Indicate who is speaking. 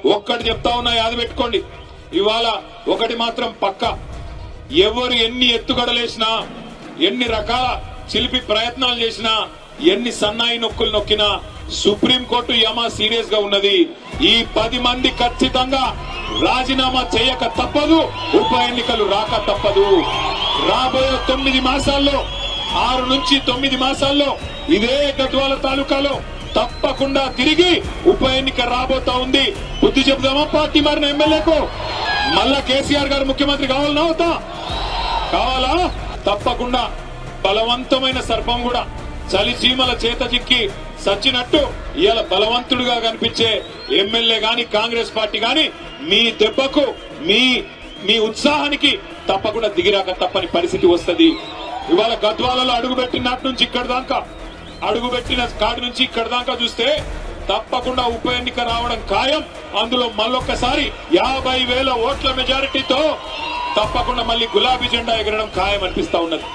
Speaker 1: ఒక్కటి చెప్తా ఉన్నా యాది పెట్టుకోండి. ఇవాళ ఒకటి మాత్రం పక్క, ఎవరు ఎన్ని ఎత్తుగడలేసినా, ఎన్ని రకాల చిలిపి ప్రయత్నాలు చేసినా, ఎన్ని సన్నాయి నొక్కులు నొక్కినా సుప్రీంకోర్టు యమ సీరియస్ గా ఉన్నది. ఈ 10 మంది ఖచ్చితంగా రాజీనామా చేయక తప్పదు, ఉప ఎన్నికలు రాక తప్పదు. రాబోయే 9 మాసాల్లో 6 నుంచి 9 మాసాల్లో ఇదే గద్వాల తాలూకాలో తప్పకుండా తిరిగి ఉప ఎన్నిక రాబోతా ఉంది. బుద్ధి చెబుదామా పార్టీ మారిన ఎమ్మెల్యేకు? మళ్ళా కేసీఆర్ గారు ముఖ్యమంత్రి కావాలన్నా అవుతా కావాలా? తప్పకుండా. బలవంతమైన సర్పం కూడా చలి చీమల చేత చిక్కి సచ్చినట్టు ఇవాళ బలవంతుడుగా కనిపించే ఎమ్మెల్యే గాని కాంగ్రెస్ పార్టీ గాని మీ దెబ్బకు మీ ఉత్సాహానికి తప్పకుండా దిగిరాక తప్పని పరిస్థితి వస్తది. ఇవాళ గద్వాలలో అడుగుపెట్టినట్టు నుంచి ఇక్కడ దాకా, అడుగుపెట్టిన కాడి నుంచి ఇక్కడ దాకా చూస్తే తప్పకుండా ఉప ఎన్నిక రావడం ఖాయం. అందులో మళ్ళొక్కసారి 50,000 ఓట్ల మెజారిటీతో తప్పకుండా మళ్ళీ గులాబీ జెండా ఎగరడం ఖాయం అనిపిస్తా ఉన్నది.